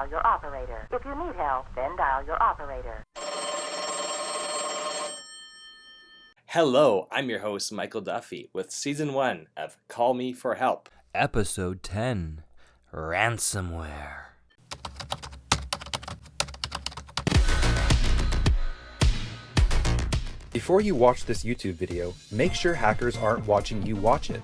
dial your operator. If you need help, then dial your operator. Hello, I'm your host, Michael Duffy, with Season 1 of Call Me for Help. Episode 10, Ransomware. Before you watch this YouTube video, make sure hackers aren't watching you watch it.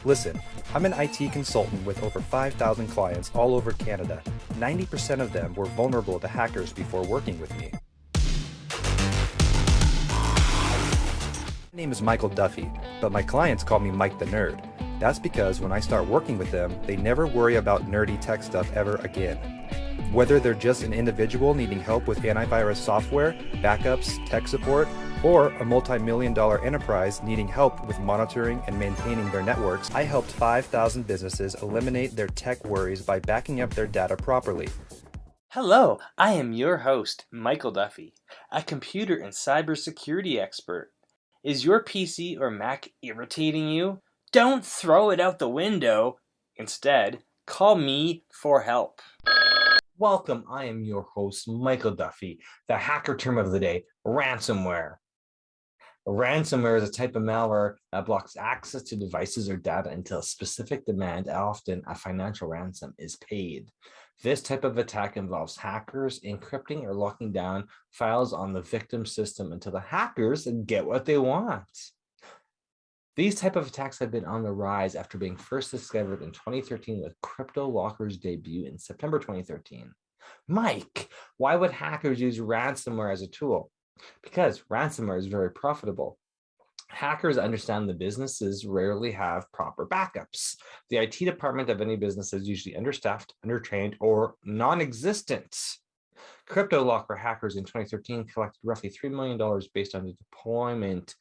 Listen, I'm an IT consultant with over 5,000 clients all over Canada. 90% of them were vulnerable to hackers before working with me. My name is Michael Duffy, but my clients call me Mike the Nerd. That's because when I start working with them, they never worry about nerdy tech stuff ever again. Whether they're just an individual needing help with antivirus software, backups, tech support, or a multi-million-dollar enterprise needing help with monitoring and maintaining their networks, I helped 5,000 businesses eliminate their tech worries by backing up their data properly. Hello, I am your host, Michael Duffy, a computer and cybersecurity expert. Is your PC or Mac irritating you? Don't throw it out the window. Instead, call me for help. Welcome, I am your host, Michael Duffy. The hacker term of the day, ransomware. Ransomware is a type of malware that blocks access to devices or data until a specific demand, often a financial ransom, is paid. This type of attack involves hackers encrypting or locking down files on the victim system until the hackers get what they want. These type of attacks have been on the rise after being first discovered in 2013 with CryptoLocker's debut in September 2013. Mike, why would hackers use ransomware as a tool? Because ransomware is very profitable. Hackers understand the businesses rarely have proper backups. The IT department of any business is usually understaffed, undertrained, or non-existent. CryptoLocker hackers in 2013 collected roughly $3 million based on the deployment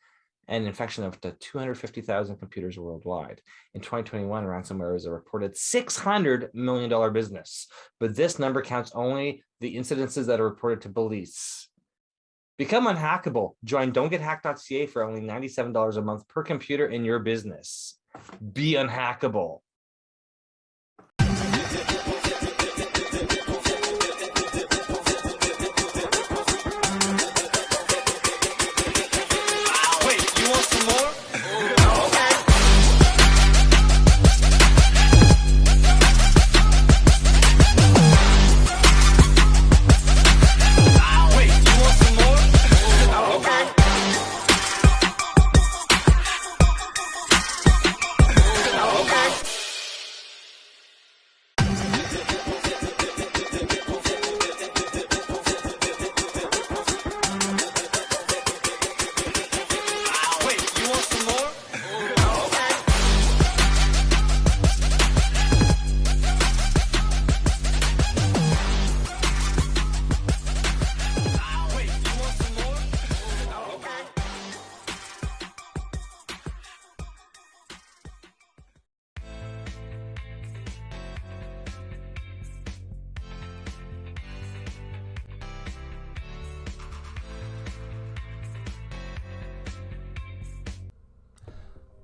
and infection of up to 250,000 computers worldwide. In 2021, ransomware is a reported $600 million business, but this number counts only the incidences that are reported to police. Become unhackable. Join don'tgethacked.ca for only $97 a month per computer in your business. Be unhackable.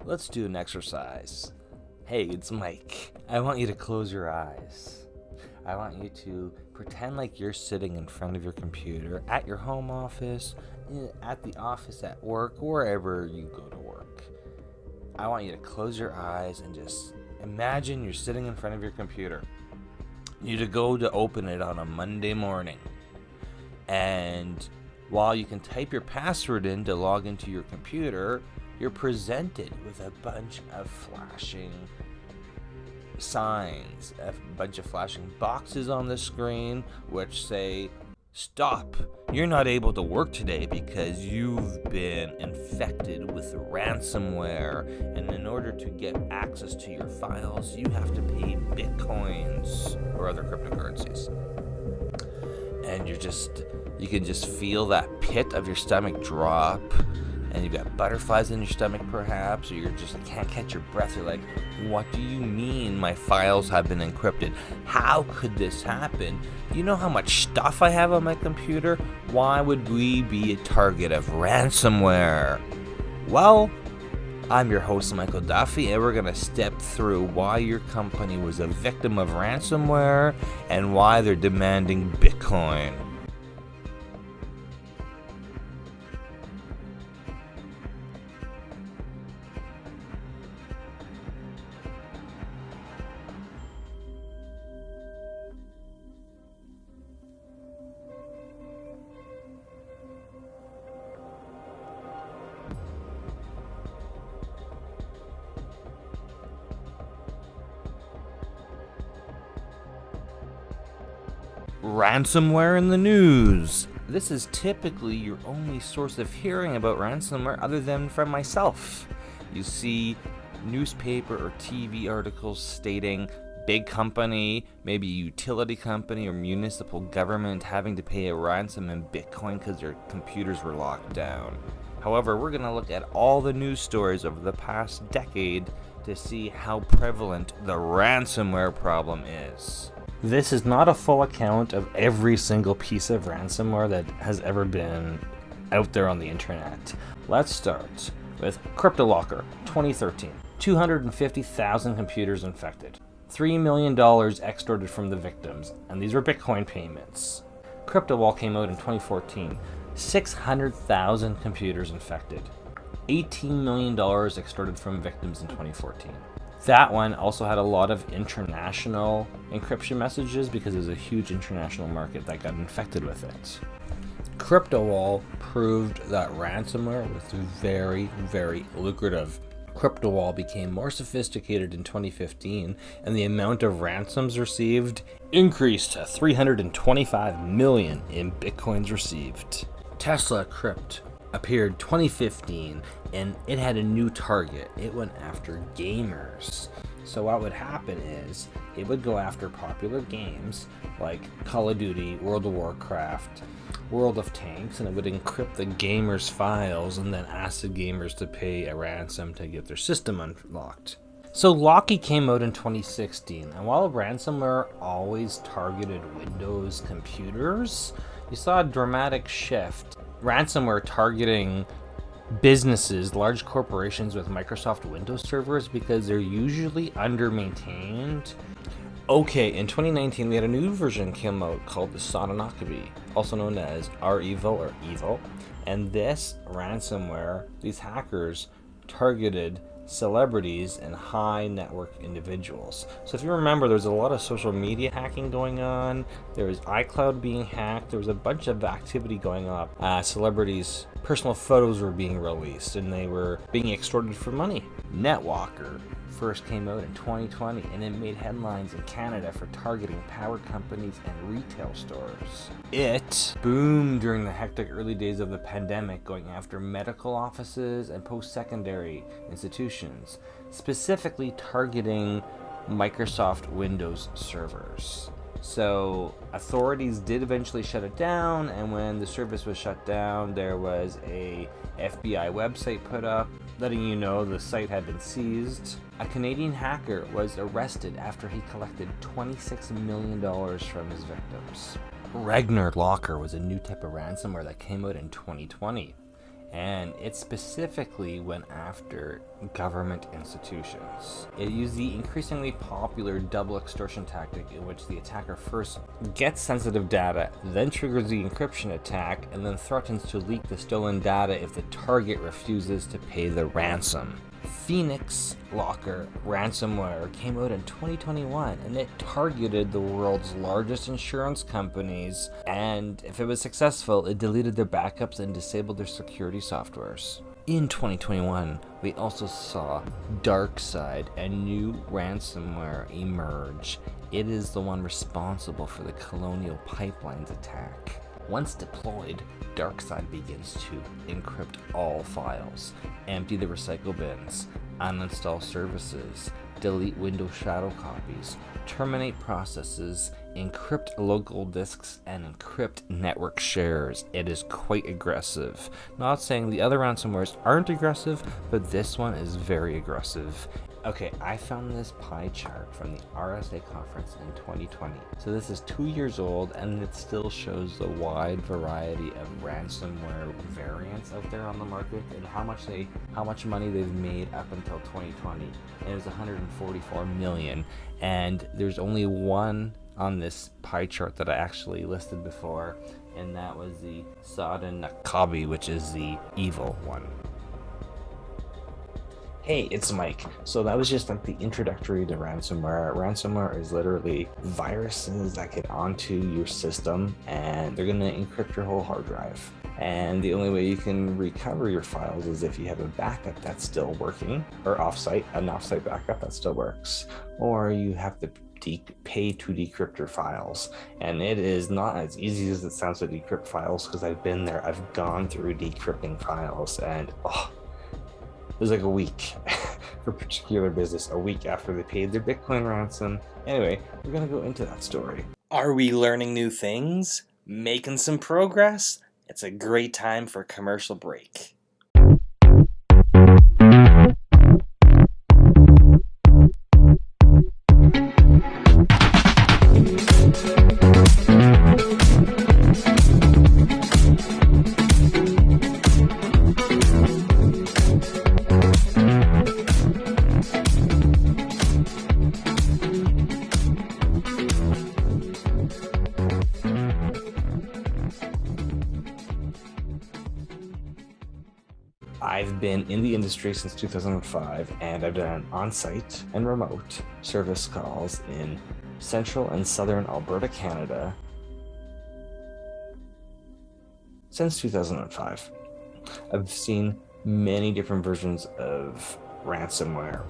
Let's do an exercise. Hey, it's Mike. I want you to close your eyes. I want you to pretend like you're sitting in front of your computer at your home office, at the office, at work, wherever you go to work. I want you to close your eyes and just imagine you're sitting in front of your computer. You to go to open it on a Monday morning. And while you can type your password in to log into your computer, you're presented with a bunch of flashing signs, a bunch of flashing boxes on the screen which say, "Stop, you're not able to work today because you've been infected with ransomware, and in order to get access to your files, you have to pay Bitcoins or other cryptocurrencies." And you can just feel that pit of your stomach drop, and you've got butterflies in your stomach perhaps, or you can't catch your breath. You're like, what do you mean my files have been encrypted? How could this happen? You know how much stuff I have on my computer? Why would we be a target of ransomware? Well, I'm your host, Michael Duffy, and we're going to step through why your company was a victim of ransomware and why they're demanding Bitcoin. Ransomware in the news. This is typically your only source of hearing about ransomware other than from myself. You see newspaper or TV articles stating big company, maybe a utility company or municipal government having to pay a ransom in Bitcoin because their computers were locked down. However, we're going to look at all the news stories over the past decade to see how prevalent the ransomware problem is. This is not a full account of every single piece of ransomware that has ever been out there on the internet. Let's start with CryptoLocker 2013. 250,000 computers infected. $3 million extorted from the victims, and these were Bitcoin payments. CryptoWall came out in 2014. 600,000 computers infected. $18 million extorted from victims in 2014. That one also had a lot of international encryption messages because there's a huge international market that got infected with it. CryptoWall proved that ransomware was very, very lucrative. CryptoWall became more sophisticated in 2015, and the amount of ransoms received increased to 325 million in Bitcoins received. Tesla Crypt appeared 2015, and it had a new target. It went after gamers. So what would happen is it would go after popular games like Call of Duty, World of Warcraft, World of Tanks, and it would encrypt the gamers' files and then ask the gamers to pay a ransom to get their system unlocked. So Locky came out in 2016, and while ransomware always targeted Windows computers, you saw a dramatic shift. Ransomware targeting businesses, large corporations with Microsoft Windows servers because they're usually under-maintained. Okay, in 2019 we had a new version came out called the Sononokovy, also known as R-Evil or Evil, and this ransomware, these hackers targeted celebrities and high network individuals. So if you remember, there was a lot of social media hacking going on, there was iCloud being hacked, there was a bunch of activity going on. Celebrities' personal photos were being released and they were being extorted for money. NetWalker first came out in 2020, and it made headlines in Canada for targeting power companies and retail stores. It boomed during the hectic early days of the pandemic, going after medical offices and post-secondary institutions, specifically targeting Microsoft Windows servers. So authorities did eventually shut it down, and when the service was shut down, there was a FBI website put up letting you know the site had been seized. A Canadian hacker was arrested after he collected $26 million from his victims. Ragnar Locker was a new type of ransomware that came out in 2020, and it specifically went after government institutions. It used the increasingly popular double extortion tactic, in which the attacker first gets sensitive data, then triggers the encryption attack, and then threatens to leak the stolen data if the target refuses to pay the ransom. Phoenix Locker ransomware came out in 2021, and it targeted the world's largest insurance companies, and if it was successful, it deleted their backups and disabled their security softwares. In 2021, we also saw DarkSide, a new ransomware, emerge. It is the one responsible for the Colonial Pipelines attack. Once deployed, DarkSide begins to encrypt all files, empty the recycle bins, uninstall services, delete Windows shadow copies, terminate processes, encrypt local disks, and encrypt network shares. It is quite aggressive. Not saying the other ransomwares aren't aggressive, but this one is very aggressive. Okay, I found this pie chart from the RSA conference in 2020. So this is 2 years old, and it still shows the wide variety of ransomware variants out there on the market and how much money they've made up until 2020. And it was 144 million. And there's only one on this pie chart that I actually listed before, and that was the Sononokovy, which is the evil one. Hey, it's Mike. So that was just like the introductory to ransomware. Ransomware is literally viruses that get onto your system and they're going to encrypt your whole hard drive. And the only way you can recover your files is if you have a backup that's still working, or an offsite backup that still works, or you have to pay to decrypt your files. And it is not as easy as it sounds to decrypt files, because I've been there. I've gone through decrypting files, and it was like a week for a particular business, a week after they paid their Bitcoin ransom. Anyway, we're going to go into that story. Are we learning new things? Making some progress? It's a great time for a commercial break. I've been in the industry since 2005, and I've done on-site and remote service calls in central and southern Alberta, Canada since 2005. I've seen many different versions of ransomware.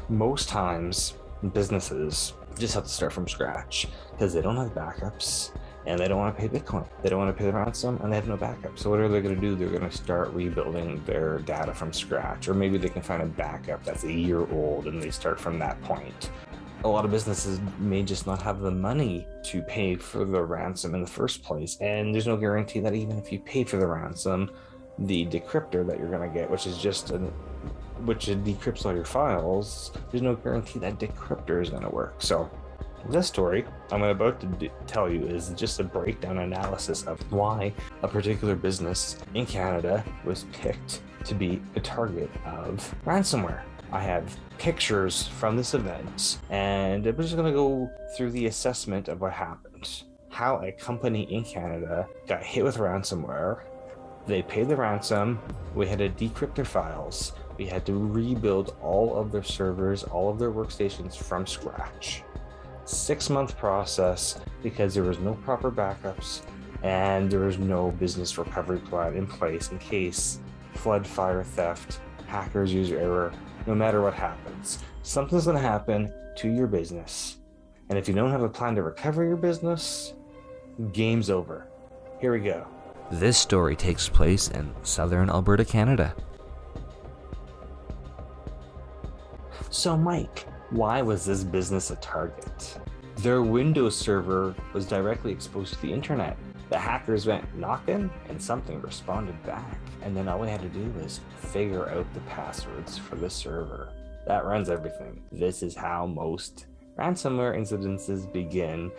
Most times, businesses just have to start from scratch because they don't have backups. And they don't want to pay Bitcoin. They don't want to pay the ransom, and they have no backup. So what are they going to do? They're going to start rebuilding their data from scratch. Or maybe they can find a backup that's a year old, and they start from that point. A lot of businesses may just not have the money to pay for the ransom in the first place. And there's no guarantee that even if you pay for the ransom, the decryptor that you're going to get, which decrypts all your files, there's no guarantee that decryptor is going to work. So this story I'm about to tell you is just a breakdown analysis of why a particular business in Canada was picked to be a target of ransomware. I have pictures from this event, and we're just going to go through the assessment of what happened. How a company in Canada got hit with ransomware. They paid the ransom. We had to decrypt their files. We had to rebuild all of their servers, all of their workstations from scratch. 6-month process because there was no proper backups and there was no business recovery plan in place in case flood, fire, theft, hackers, user error. No matter what happens, something's going to happen to your business, and if you don't have a plan to recover your business, game's over. Here we go. This story takes place in southern Alberta, Canada. So Mike, why was this business a target? Their Windows server was directly exposed to the internet. The hackers went knocking and something responded back. And then all we had to do was figure out the passwords for the server. That runs everything. This is how most ransomware incidences begin.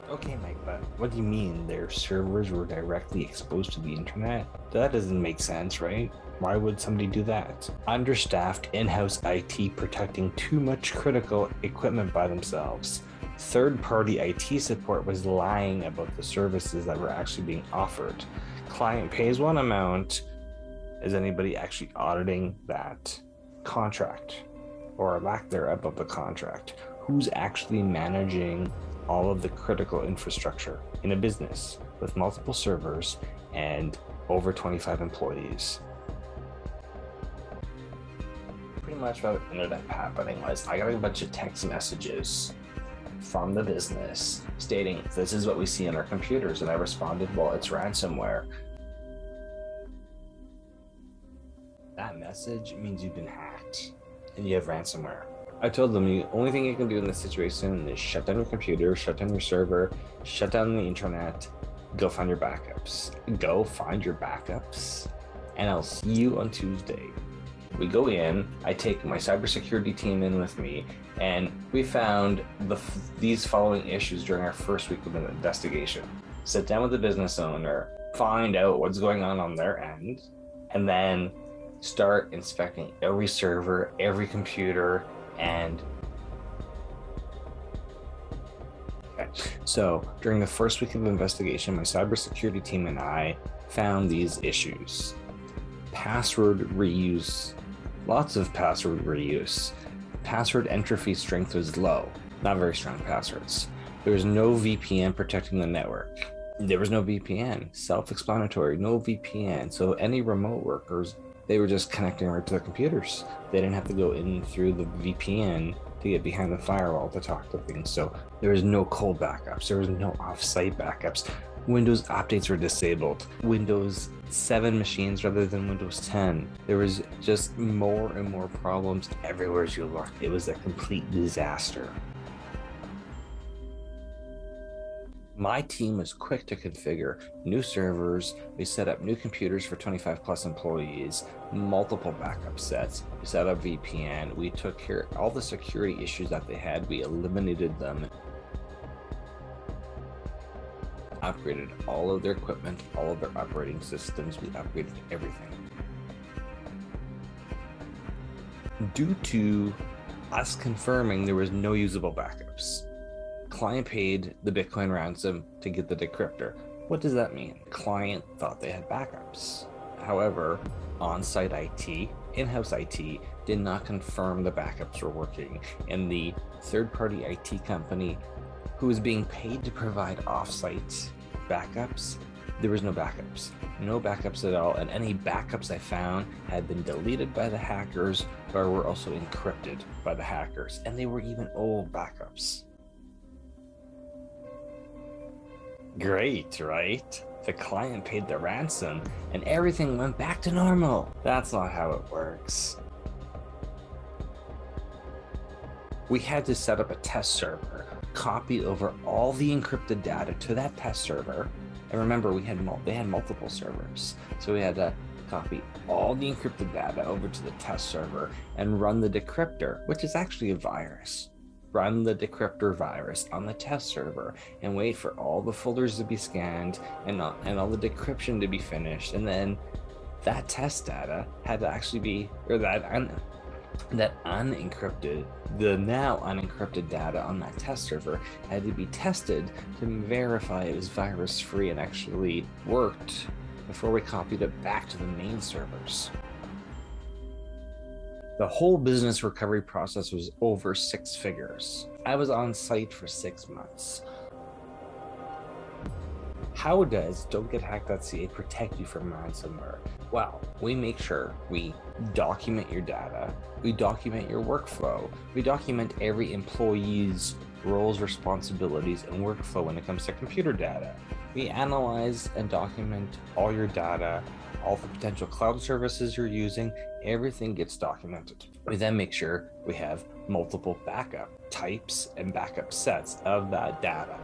Okay, Mike, but what do you mean their servers were directly exposed to the internet? That doesn't make sense, right? Why would somebody do that? Understaffed in-house IT protecting too much critical equipment by themselves. Third-party IT support was lying about the services that were actually being offered. Client pays one amount. Is anybody actually auditing that contract or lack thereof of the contract? Who's actually managing all of the critical infrastructure in a business with multiple servers and over 25 employees? Pretty much what ended up happening was I got a bunch of text messages from the business stating, this is what we see on our computers. And I responded, well, it's ransomware. That message means you've been hacked and you have ransomware. I told them the only thing you can do in this situation is shut down your computer, shut down your server, shut down the internet, go find your backups. Go find your backups and I'll see you on Tuesday. We go in, I take my cybersecurity team in with me, and we found these following issues during our first week of an investigation. Sit down with the business owner, find out what's going on their end, and then start inspecting every server, every computer, and so during the first week of investigation, my cybersecurity team and I found these issues. Password reuse, lots of password reuse. Password entropy strength was low, not very strong passwords. There was no VPN protecting the network. There was no VPN, self-explanatory, no VPN. So any remote workers, they were just connecting right to their computers. They didn't have to go in through the VPN to get behind the firewall to talk to things. So there was no cold backups. There was no off-site backups. Windows updates were disabled. Windows 7 machines rather than Windows 10. There was just more and more problems everywhere as you looked. It was a complete disaster. My team was quick to configure new servers. We set up new computers for 25 plus employees, multiple backup sets. We set up VPN. We took care of all the security issues that they had. We eliminated them. Upgraded all of their equipment, all of their operating systems. We upgraded everything. Due to us confirming there was no usable backups, client paid the Bitcoin ransom to get the decryptor. What does that mean? Client thought they had backups. However, on-site IT, in-house IT did not confirm the backups were working, and the third-party IT company who was being paid to provide off-site backups, there was no backups at all, and any backups I found had been deleted by the hackers or were also encrypted by the hackers, and they were even old backups. Great, right? The client paid the ransom and everything went back to normal. That's not how it works. We had to set up a test server, copy over all the encrypted data to that test server. And remember, they had multiple servers. So we had to copy all the encrypted data over to the test server and run the decryptor, which is actually a virus. Run the decryptor virus on the test server and wait for all the folders to be scanned and all the decryption to be finished. And then that test data had to actually be, or that unencrypted, the now unencrypted data on that test server had to be tested to verify it was virus free and actually worked before we copied it back to the main servers. The whole business recovery process was over 6 figures. I was on site for 6 months. How does don'tgethacked.ca protect you from ransomware? Well, we make sure we document your data, we document your workflow, we document every employee's roles, responsibilities, and workflow when it comes to computer data. We analyze and document all your data, all the potential cloud services you're using, everything gets documented. We then make sure we have multiple backup types and backup sets of that data.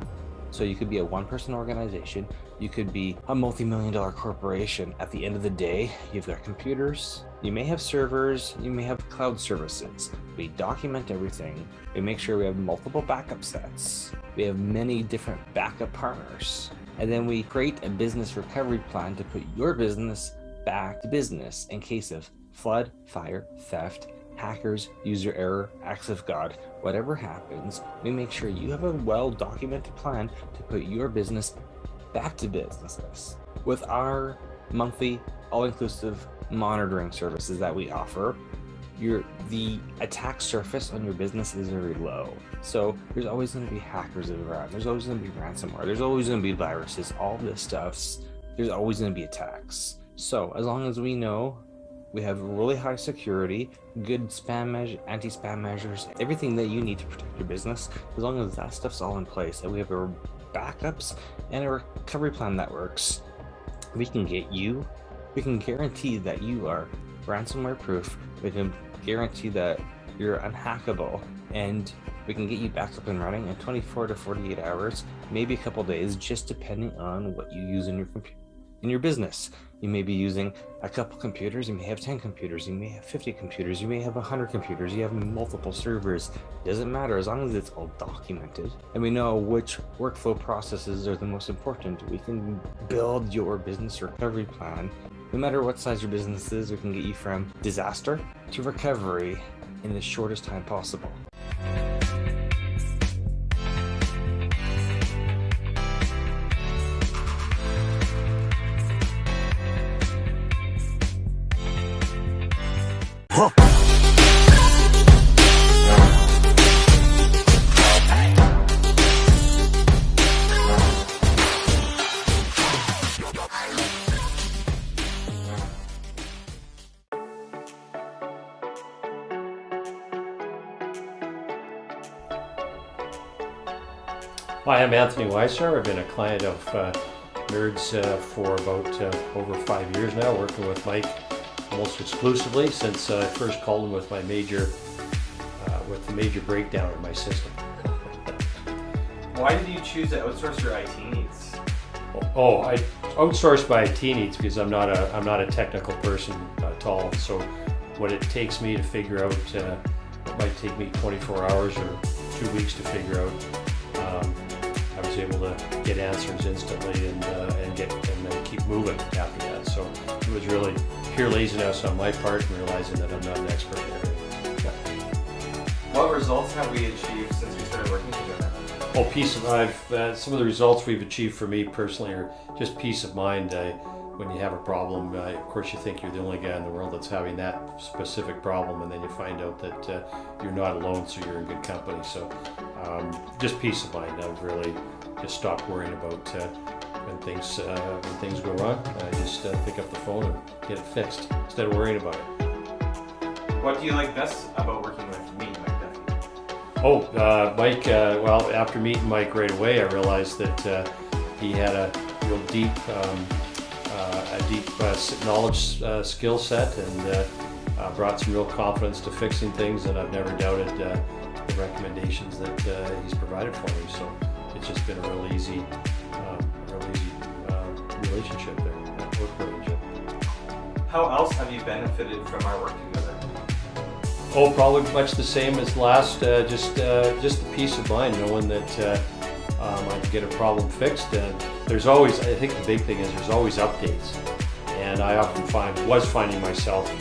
So you could be a one-person organization, you could be a multi-million-dollar corporation. At the end of the day, you've got computers, you may have servers, you may have cloud services. We document everything, we make sure we have multiple backup sets, we have many different backup partners, and then we create a business recovery plan to put your business back to business in case of flood, fire, theft, hackers, user error, acts of God, whatever happens. We make sure you have a well-documented plan to put your business back to business. With our monthly all-inclusive monitoring services that we offer, the attack surface on your business is very low. So there's always going to be hackers around. There's always going to be ransomware. There's always going to be viruses. All this stuff's, there's always going to be attacks. So as long as we know we have really high security, good spam measure, anti-spam measures, everything that you need to protect your business, as long as that stuff's all in place and we have our backups and a recovery plan that works, we can guarantee that you are ransomware proof. We can guarantee that you're unhackable, and we can get you back up and running in 24 to 48 hours, maybe a couple days, just depending on what you use in your computer. in your business. You may be using a couple computers, you may have 10 computers, you may have 50 computers, you may have 100 computers, you have multiple servers. It doesn't matter as long as it's all documented and we know which workflow processes are the most important. We can build your business recovery plan. No matter what size your business is, we can get you from disaster to recovery in the shortest time possible. Hi, I'm Anthony Weisser. I've been a client of Nerds for about over 5 years now, working with Mike almost exclusively since I first called him with my major breakdown of my system. Why did you choose to outsource your IT needs? Oh, I outsource my IT needs because I'm not a technical person at all. So what it takes me to figure out, it might take me 24 hours or 2 weeks to figure out. I was able to get answers instantly and then keep moving after that. So it was really pure laziness on my part and realizing that I'm not an expert in it. What results have we achieved since we started working together? Oh, peace of mind. Some of the results we've achieved for me personally are just peace of mind. When you have a problem, of course you think you're the only guy in the world that's having that specific problem, and then you find out that you're not alone, so you're in good company. So just peace of mind. I've really just stopped worrying about when things go wrong. I just pick up the phone and get it fixed instead of worrying about it. What do you like best about working with me, Mike Duffy? Mike, well, after meeting Mike right away, I realized that he had a real deep knowledge skill set and brought some real confidence to fixing things, and I've never doubted the recommendations that he's provided for me. So it's just been a real easy relationship there, work relationship. How else have you benefited from our work together? Oh, probably much the same as last. Just the peace of mind, knowing that I can get a problem fixed. And there's always, I think the big thing is there's always updates. And I often was finding myself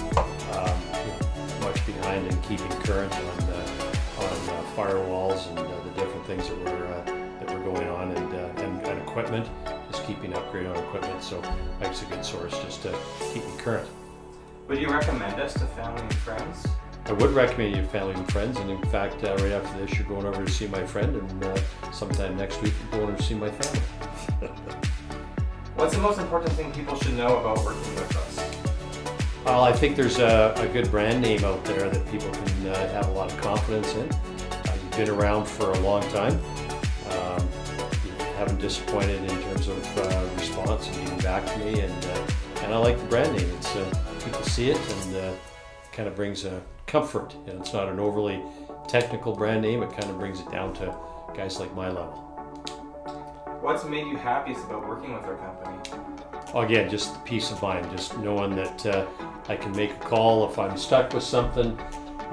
much behind and keeping current on firewalls and the different things that were going on and equipment. Just keeping upgrade on equipment. So Mike's a good source just to keep me current. Would you recommend us to family and friends? I would recommend you to family and friends, and in fact, right after this, you're going over to see my friend, and sometime next week, you're going over to see my family. What's the most important thing people should know about working with us? Well, I think there's a good brand name out there that people can have a lot of confidence in. You've been around for a long time. You haven't disappointed in terms of response and getting back to me, and I like the brand name. It's people see it and kind of brings a comfort. And it's not an overly technical brand name. It kind of brings it down to guys like my level. What's made you happiest about working with our company? Again, just the peace of mind, just knowing that I can make a call if I'm stuck with something.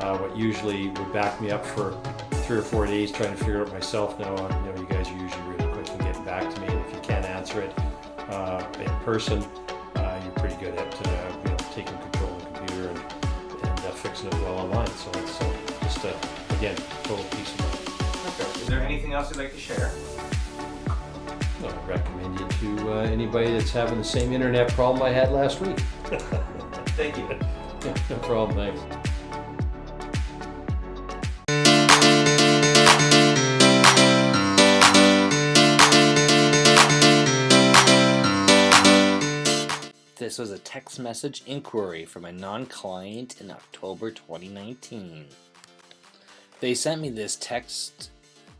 What usually would back me up for 3 or 4 days trying to figure it out myself. Now, you guys are usually really quick in getting back to me, and if you can't answer it in person, you're pretty good at taking control of the computer and fixing it well online. So it's just again, total peace of mind. Okay. Is there anything else you'd like to share? I recommend you to anybody that's having the same internet problem I had last week. Thank you. Yeah, no problem, thanks. This was a text message inquiry from a non-client in October 2019. They sent me this text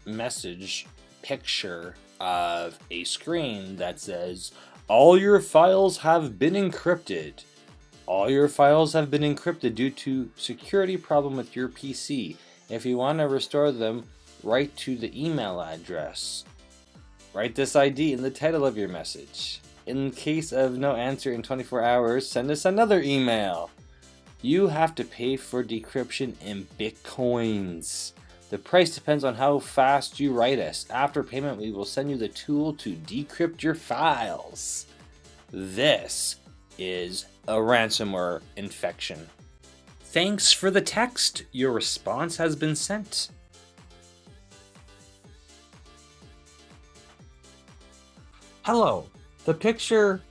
message picture of a screen that says, "All your files have been encrypted. All your files have been encrypted due to security problem with your PC. If you want to restore them, write to the email address. Write this ID in the title of your message. In case of no answer in 24 hours, send us another email. You have to pay for decryption in Bitcoins. The price depends on how fast you write us. After payment, we will send you the tool to decrypt your files. This is a ransomware infection. Thanks for the text. Your response has been sent. Hello. The picture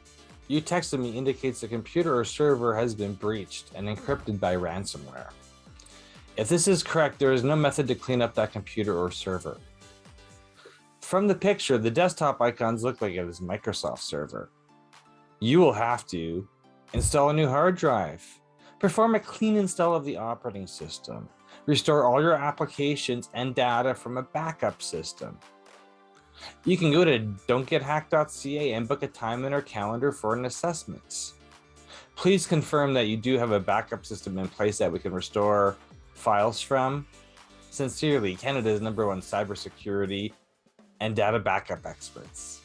you texted me indicates the computer or server has been breached and encrypted by ransomware. If this is correct, there is no method to clean up that computer or server. From the picture, the desktop icons look like it is Microsoft Server. You will have to install a new hard drive, perform a clean install of the operating system, restore all your applications and data from a backup system. You can go to don'tgethacked.ca and book a time in our calendar for an assessment. Please confirm that you do have a backup system in place that we can restore files from. Sincerely, Canada's #1 cybersecurity and data backup experts.